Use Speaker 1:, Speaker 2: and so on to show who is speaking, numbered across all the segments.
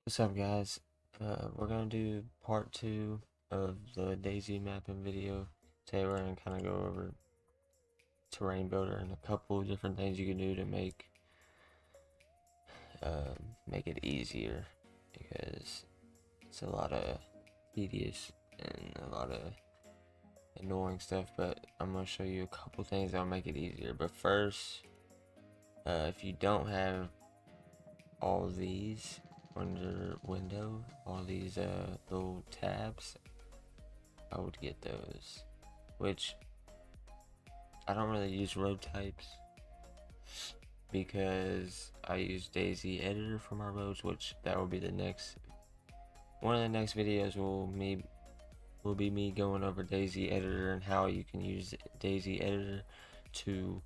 Speaker 1: What's up, guys? We're gonna do part two of the DayZ mapping video. Today we're gonna kind of go over terrain builder and a couple of different things you can do to make it easier, because it's a lot of tedious and a lot of annoying stuff. But I'm gonna show you a couple things that'll make it easier. But first, if you don't have all of these on your window, all these little tabs, I would get those. Which I don't really use road types because I use DayZ editor for my roads, which that will be the next one of the next videos will be me going over DayZ editor and how you can use DayZ editor to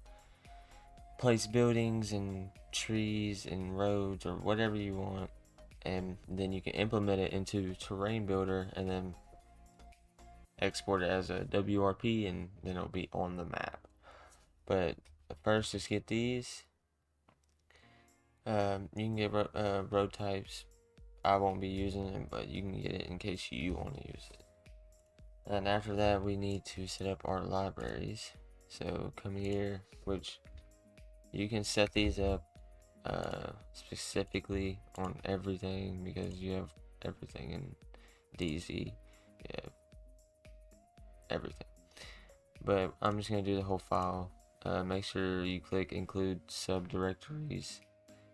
Speaker 1: place buildings and trees and roads or whatever you want, and then you can implement it into terrain builder and then export it as a WRP, and then it'll be on the map. But first, let's get these. You can get road types. I won't be using it, but you can get it in case you want to use it. And after that, we need to set up our libraries. So come here, which you can set these up specifically on everything, because you have everything in DayZ. You have everything. But I'm just going to do the whole file. Make sure you click include subdirectories,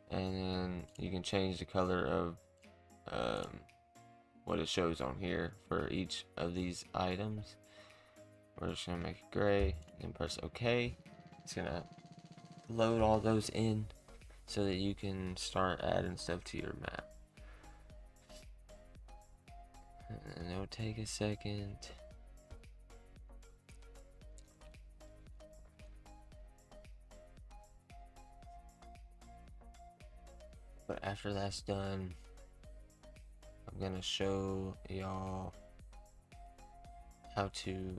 Speaker 1: and then you can change the color of what it shows on here for each of these items. We're just going to make it gray, and press OK. It's going to load all those in so that you can start adding stuff to your map. And it'll take a second. But after that's done, I'm gonna show y'all how to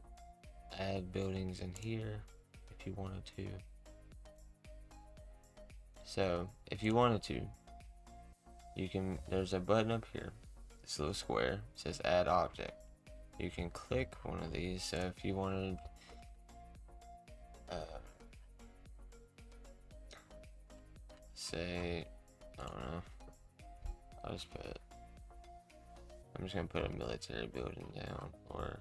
Speaker 1: add buildings in here if you wanted to. So if you wanted to, you can, there's a button up here, this little square, it says add object. You can click one of these. So if you wanted say, I don't know, I'm just gonna put a military building down, or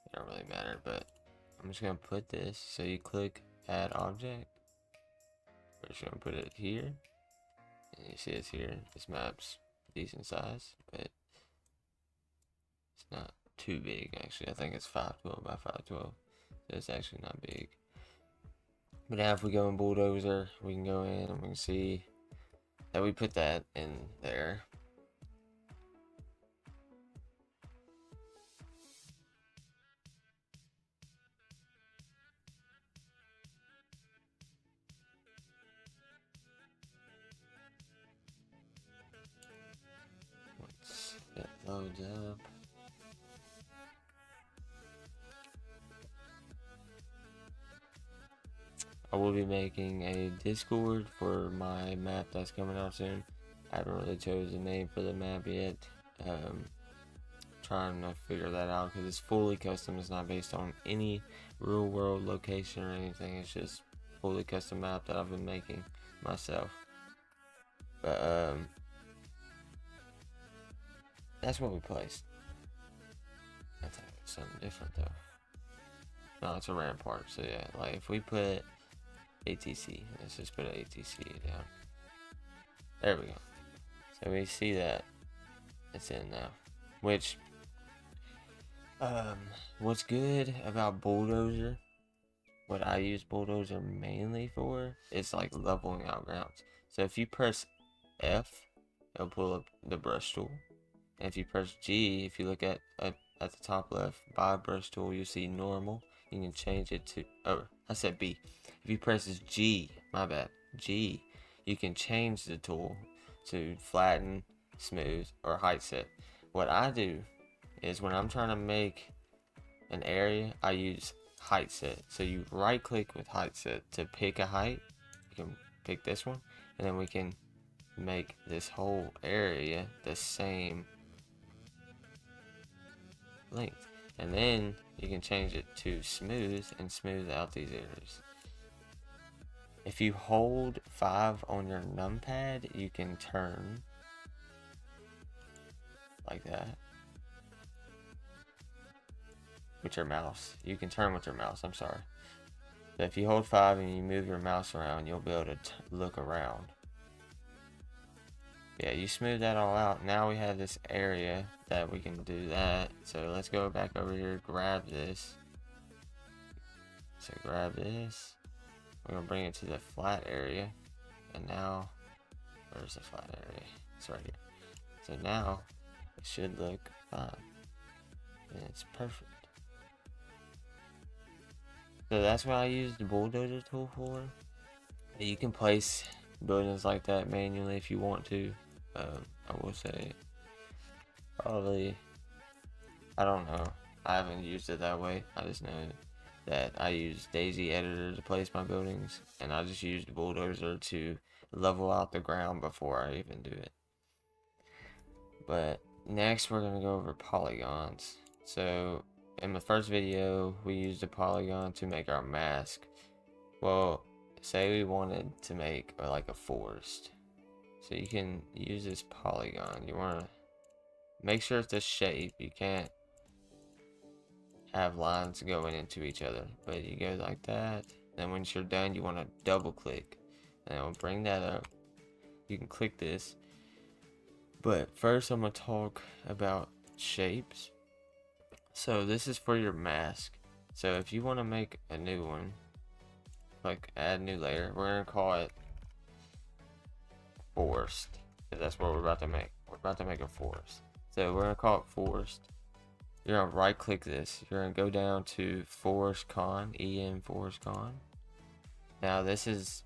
Speaker 1: it don't really matter, but I'm just gonna put this. So you click add object, we're just gonna put it here, and you see it's here. This map's decent size, but it's not too big actually. I think it's 512 by 512, so it's actually not big. But now if we go in bulldozer, we can go in and we can see that we put that in there. Once it loads up, I will be making a Discord for my map that's coming out soon. I haven't really chosen a name for the map yet. Trying to figure that out, because it's fully custom. It's not based on any real world location or anything. It's just fully custom map that I've been making myself. But that's what we placed. I think it's something different though. No, it's a rampart. So yeah, like if we put ATC, let's just put an ATC down. There we go. So we see that it's in now. Which what's good about bulldozer, what I use bulldozer mainly for, is like leveling out grounds. So if you press F, it'll pull up the brush tool. And if you press G, if you look at the top left by brush tool, you'll see normal. You can change it to, oh, I said B. If you press G, my bad, G, you can change the tool to flatten, smooth, or height set. What I do is when I'm trying to make an area, I use height set. So you right click with height set to pick a height. You can pick this one, and then we can make this whole area the same length. And then you can change it to smooth and smooth out these areas. If you hold 5 on your numpad, you can turn like that with your mouse. You can turn with your mouse, I'm sorry. So if you hold 5 and you move your mouse around, you'll be able to look around. Yeah, you smooth that all out. Now we have this area that we can do that. So let's go back over here, grab this. So grab this. We're gonna bring it to the flat area. And now, where's the flat area? It's right here. So now, it should look fine. And it's perfect. So that's what I use the bulldozer tool for. You can place buildings like that manually if you want to. I will say, probably, I don't know. I haven't used it that way. I just know that I use DayZ editor to place my buildings, and I just use the bulldozer to level out the ground before I even do it. But next we're gonna go over polygons. So in the first video we used a polygon to make our mask. Well, say we wanted to make like a forest. So you can use this polygon. You want to make sure it's a shape. You can't have lines going into each other, but you go like that. Then once you're done, you want to double click, and it'll bring that up. You can click this, but first I'm gonna talk about shapes. So this is for your mask. So if you want to make a new one, like add new layer, we're gonna call it forest, because that's what we're about to make. We're about to make a forest. So we're gonna call it forest. You're gonna right click this. You're gonna go down to Forest Con, EM Forest Con. Now this is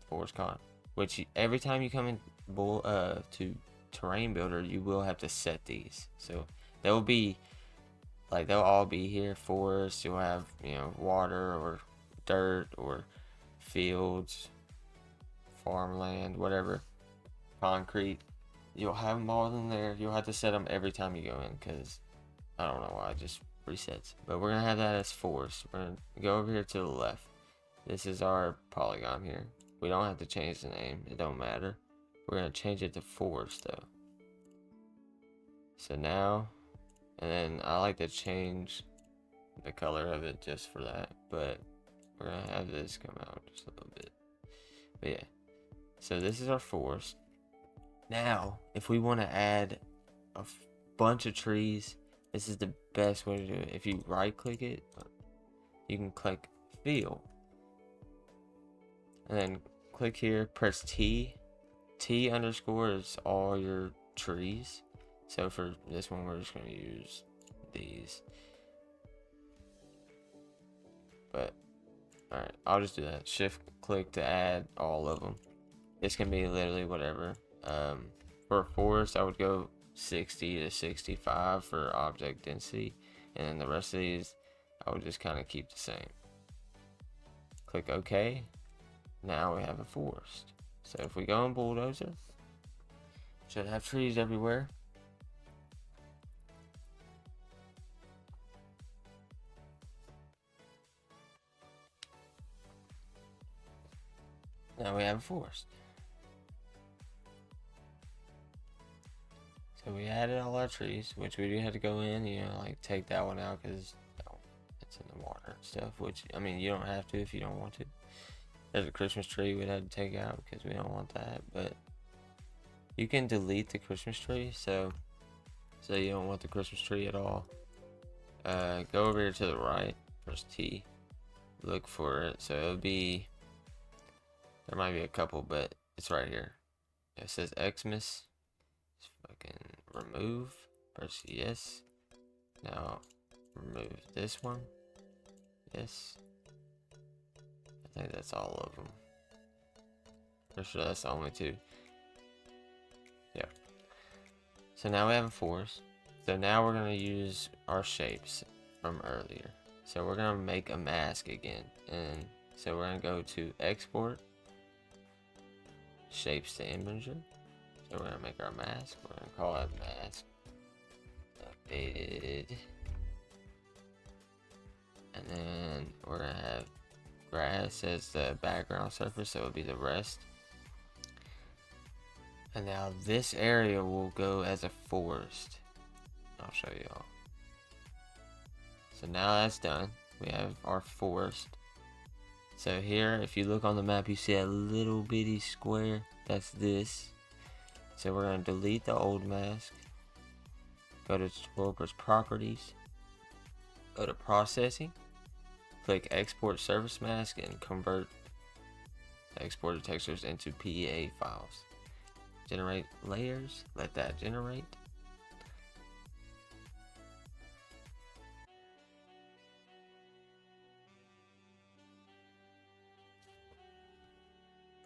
Speaker 1: Forest Con, which every time you come in to Terrain Builder, you will have to set these. So they'll be like, they'll all be here. Forest, you'll have, you know, water or dirt or fields, farmland, whatever, concrete. You'll have them all in there. You'll have to set them every time you go in, because I don't know why, it just resets. But we're gonna have that as forest. We're gonna go over here to the left. This is our polygon here. We don't have to change the name, it don't matter. We're gonna change it to forest though. So now, and then I like to change the color of it just for that, but we're gonna have this come out just a little bit. But yeah, so this is our forest. Now, if we want to add a bunch of trees, this is the best way to do it. If you right click it, you can click fill, and then click here, press T. T underscore is all your trees. So for this one, we're just going to use these. But, alright, I'll just do that. Shift click to add all of them. This can be literally whatever. For a forest, I would go 60 to 65 for object density. And then the rest of these, I would just kind of keep the same. Click OK. Now we have a forest. So if we go in bulldozer, should have trees everywhere. Now we have a forest. So we added all our trees, which we do have to go in, you know, like take that one out because it's in the water and stuff, which, I mean, you don't have to if you don't want to. There's a Christmas tree we'd have to take out because we don't want that, but you can delete the Christmas tree, so you don't want the Christmas tree at all. Go over here to the right, press T, look for it, so it'll be, there might be a couple, but it's right here. It says Xmas. Just fucking remove, press yes. Now remove this one, yes. I think that's all of them. Pretty sure that's the only two. Yeah. So now we have a forest. So now we're gonna use our shapes from earlier. So we're gonna make a mask again, and so we're gonna go to export, shapes to imager. So we're gonna make our mask. We're gonna call it mask updated, and then we're gonna have grass as the background surface, so it would be the rest. And now this area will go as a forest. I'll show y'all. So now that's done. We have our forest. So here, if you look on the map, you see a little bitty square. That's this. So we're going to delete the old mask. Go to developers properties. Go to processing. Click export surface mask and convert the exported textures into PEA files. Generate layers. Let that generate.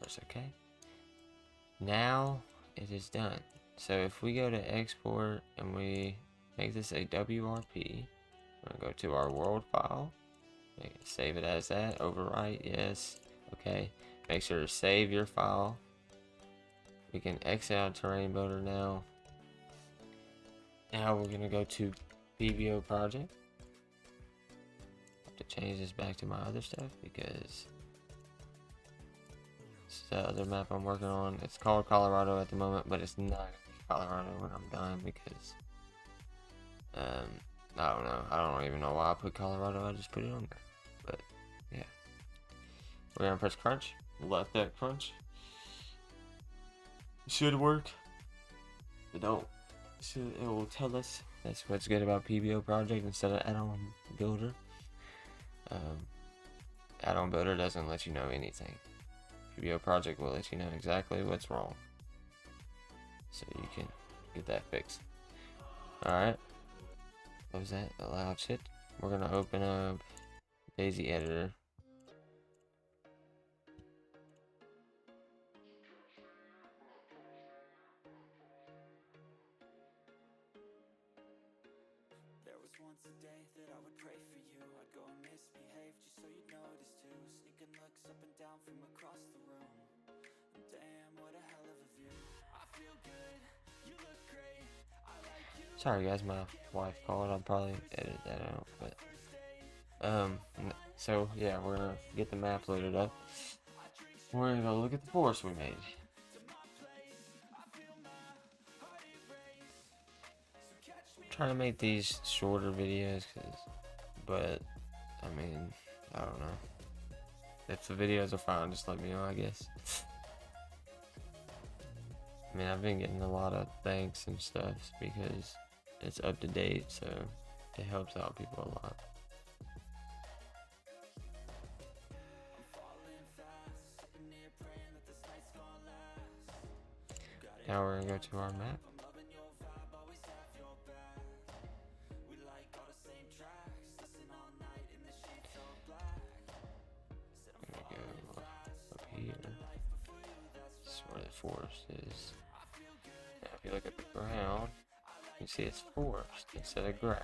Speaker 1: Press OK. Now it is done. So if we go to export and we make this a WRP, we're going to go to our world file, save it as that, overwrite, yes, okay. Make sure to save your file. We can exit out terrain builder now. Now we're going to go to PBO project. I have to change this back to my other stuff because the other map I'm working on. It's called Colorado at the moment, but it's not gonna be Colorado when I'm done because I don't know. I don't even know why I put Colorado. I just put it on there. But yeah, we're gonna press crunch. Let that crunch. It should work. It don't. It will tell us. That's what's good about PBO project instead of add-on builder. Add-on builder doesn't let you know anything. PBO project will let you know exactly what's wrong, so you can get that fixed. Alright, close that, allow shit. We're gonna open up DayZ editor.
Speaker 2: There was once a day that I would pray for you. I'd go and misbehave just so you'd notice too. Sneaking looks up and down from across the room. Damn, what a hell of a view. I feel good, you look great. I like you.
Speaker 1: Sorry guys, my wife called. I'll probably edit that out, but so yeah, we're gonna get the map loaded up. We're gonna go look at the forest we made. Trying to make these shorter videos, but I mean, I don't know. If the videos are fine, just let me know, I guess. I mean, I've been getting a lot of thanks and stuff because it's up to date, so it helps out people a lot. Now we're gonna go to our map. Where the forest is. Now if you look at the ground, you see it's forest instead of grass.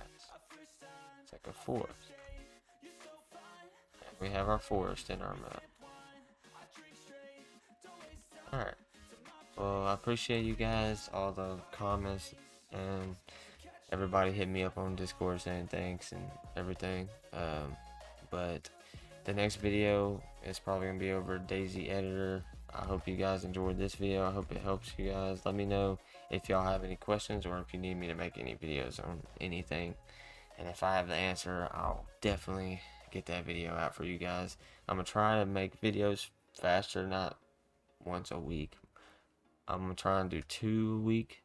Speaker 1: It's like a forest. And we have our forest in our map. Alright. Well, I appreciate you guys, all the comments, and everybody hit me up on Discord saying thanks and everything. But the next video is probably going to be over DayZ editor. I hope you guys enjoyed this video. I hope it helps you guys. Let me know if y'all have any questions or if you need me to make any videos on anything. And if I have the answer, I'll definitely get that video out for you guys. I'm going to try to make videos faster, not once a week. I'm going to try and do 2 a week.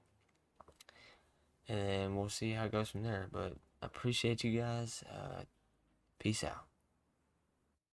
Speaker 1: And then we'll see how it goes from there. But I appreciate you guys. Peace out.